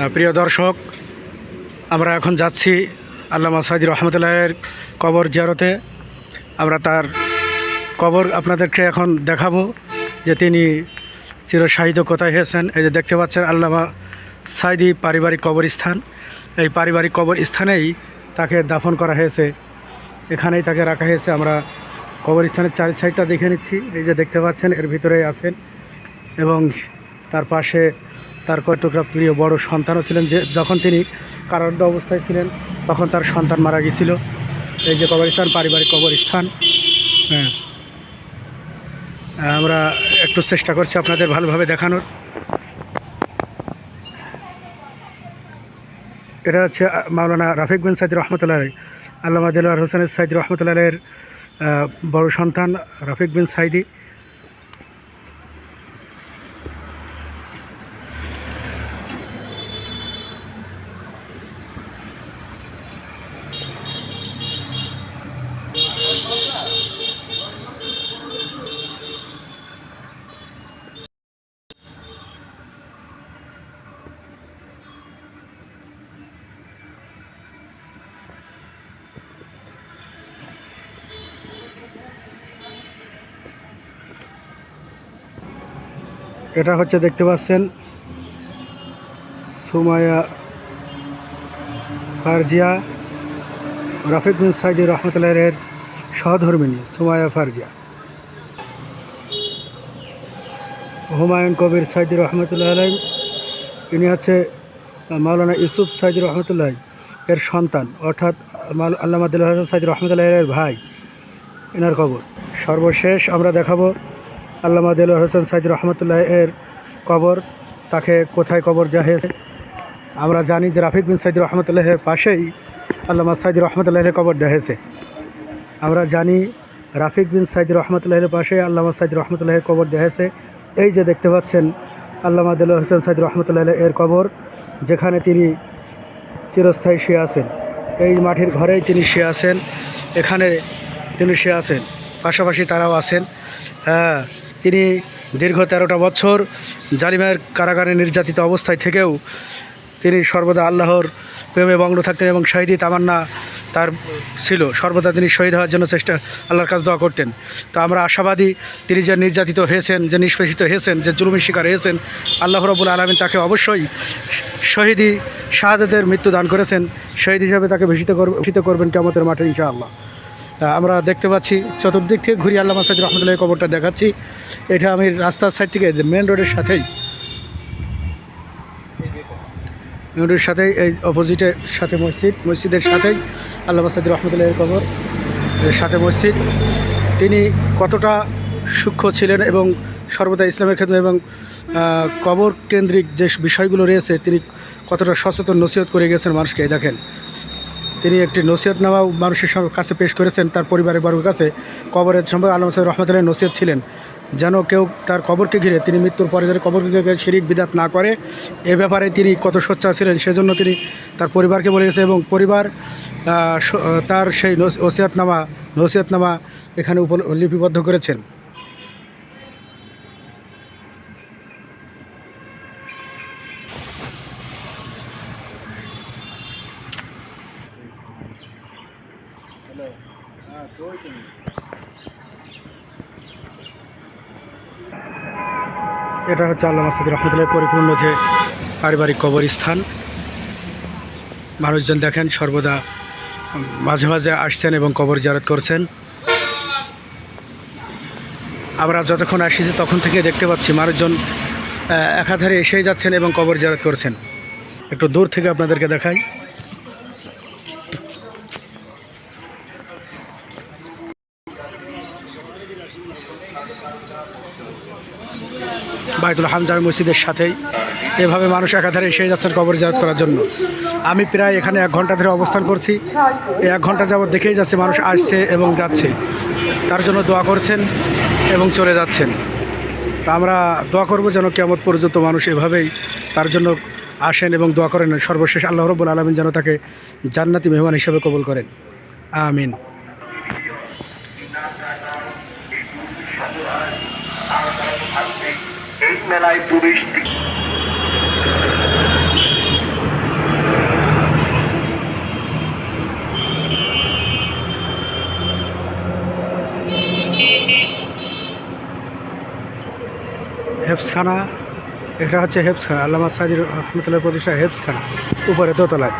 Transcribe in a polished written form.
প্রিয় দর্শক, আমরা এখন যাচ্ছি আল্লামা সাইদী রহমতুল্লাহের কবর জিয়ারতে। আমরা তার কবর আপনাদেরকে এখন দেখাবো যে তিনি চিরশাহিদ কোথায় হয়েছেন। এই যে দেখতে পাচ্ছেন আল্লামা সাইদী পারিবারিক কবরস্থান। এই পারিবারিক কবরস্থানেই তাকে দাফন করা হয়েছে, এখানেই তাকে রাখা হয়েছে। আমরা কবরস্থানের চারি সাইডটা দেখে নিচ্ছি। এই যে দেখতে পাচ্ছেন এর ভিতরেই আছেন, এবং তার পাশে তার কয়েকটা প্রিয় বড় সন্তানও ছিলেন। যে যখন তিনি কারারুদ্ধ অবস্থায় ছিলেন তখন তার সন্তান মারা গিয়েছিল। এই যে কবরস্থান, পারিবারিক কবরস্থান। হ্যাঁ, আমরা একটু চেষ্টা করছি আপনাদের ভালোভাবে দেখানোর। এটা হচ্ছে মাওলানা রাফিক বিন সাইদী রহমতুল্লাহ, আল্লামা দেলোয়ার হোসেন সাইদী রহমতুল্লাহের বড় সন্তান রাফিক বিন সাইদী। এটা হচ্ছে দেখতে পাচ্ছেন সুমাইয়া ফারজিয়া, রাফিক বিন সাইদী রহমতুল্লাহের সহধর্মিণী সুমাইয়া ফারজিয়া। হুমায়ুন কবির সাইদী রহমতুল্লাহ আলাই, ইনি হচ্ছে মাওলানা ইউসুফ সাইদী রহমতুল্লাহ এর সন্তান, অর্থাৎ আল্লামা দেলোয়ার হোসেন সাইদী রহমতুল্লাহের ভাই, এনার কবর। সর্বশেষ আমরা দেখাবো আল্লামা দেলোয়ার হোসেন সাইদী রহমতুল্লাহ এর কবর, তাকে কোথায় কবর দেওয়া হয়েছে। আমরা জানি যে রাফিক বিন সাইদী রহমতুল্লাহের পাশেই আল্লামা সাইদী রহমতুল্লাহের কবর দেওয়া হয়েছে। আমরা জানি রাফিক বিন সাইদী রহমতুল্লাহের পাশে আল্লামা সাইদী রহমতুল্লাহের কবর দেওয়া হয়েছে। এই যে দেখতে পাচ্ছেন আল্লামা দেলোয়ার হোসেন সাইদী রহমতুল্লাহ এর কবর, যেখানে তিনি চিরস্থায়ী শুয়ে আছেন। এই মাটির ঘরেই তিনি শুয়ে আছেন, এখানে তিনি শুয়ে আছেন, পাশাপাশি তারাও আছেন। তিনি দীর্ঘ 13টা বছর জালিমের কারাগারে নির্যাতিত অবস্থায় থেকেও তিনি সর্বদা আল্লাহর প্রেমে মগ্ন থাকতেন, এবং শহীদি তামান্না তার ছিল। সর্বদা তিনি শহীদ হওয়ার জন্য আল্লাহর কাছে দোয়া করতেন। তো আমরা আশাবাদী তিনি যে নির্যাতিত হয়েছেন, যে নিষ্পেষিত হয়েছেন, যে জুলুমের শিকার হয়েছেন, আল্লাহ রাব্বুল আলামিন তাকে অবশ্যই শহীদি শাহাদাতের মৃত্যু দান করেছেন। শহীদ হিসাবে তাকে ভূষিত করবেন কিয়ামতের মাঠে ইনশাআল্লাহ। আমরা দেখতে পাচ্ছি চতুর্দিক থেকে ঘুরিয়ে আল্লামা সাইদী রহমতুল্লাহের কবরটা দেখাচ্ছি। এটা আমি রাস্তার সাইড থেকে মেন রোডের সাথেই, রোডের সাথেই এই অপোজিটের সাথে মসজিদের সাথেই আল্লামা সাইদী রহমতুল্লাহের কবর, এর সাথে মসজিদ। তিনি কতটা সূক্ষ্ম ছিলেন এবং সর্বদা ইসলামের ক্ষেত্রে এবং কবর কেন্দ্রিক যে বিষয়গুলো রয়েছে তিনি কতটা সচেতন নসিহত করে গেছেন মানুষকে। দেখেন, তিনি একটি নসিহতনামাও মানুষের কাছে পেশ করেছেন, তার পরিবারের বর্গের কাছে। কবরের সম্পর্কে আল্লামা সাইদী রহমতুল্লাহ নসিহত ছিলেন যেন কেউ তার কবরকে ঘিরে, তিনি মৃত্যুর পরে যেন কবরকে ঘিরে শিরিক বিদাত না করে। এ ব্যাপারে তিনি কত সোচ্চার ছিলেন, সেজন্য তিনি তার পরিবারকে বলে গেছে, এবং পরিবার তার সেই নসিহতনামা এখানে লিপিবদ্ধ করেছেন। এটা হচ্ছে আল্লামা সাইদী রহমতুল্লাহ পরিপূর্ণ যে পারিবারিক কবরস্থান। মানুষজন দেখেন সর্বদা মাঝে মাঝে আসছেন এবং কবর জিয়ারত করছেন। আমরা যতক্ষণ আসছি তখন থেকে দেখতে পাচ্ছি মানুষজন একাধারে এসেই যাচ্ছেন এবং কবর জিয়ারত করছেন। একটু দূর থেকে আপনাদেরকে দেখাই। বাইতুল হামজা মসজিদের সাথেই এভাবে মানুষ একাধারে এসে যাচ্ছেন কবর জিয়ারত করার জন্য। আমি প্রায় এখানে 1 ঘন্টা ধরে অবস্থান করছি। এই 1 ঘন্টা যাবত দেখেই যাচ্ছে মানুষ আসছে এবং যাচ্ছে, তার জন্য দোয়া করছেন এবং চলে যাচ্ছেন। তা আমরা দোয়া করব যেন কিয়ামত পর্যন্ত মানুষ এভাবেই তার জন্য আসেন এবং দোয়া করেন। সর্বশেষ আল্লাহ রাব্বুল আলামিন যেন তাকে জান্নাতি মেহমান হিসেবে কবুল করেন, আমিন। এই মেলায় টুরিস্ট হেফসখানা, এটা হচ্ছে হেফসখানা, আল্লামা সাইদি রহমতুল্লাহ প্রতিষ্ঠা হেফসখানা, উপরে দোতলায়।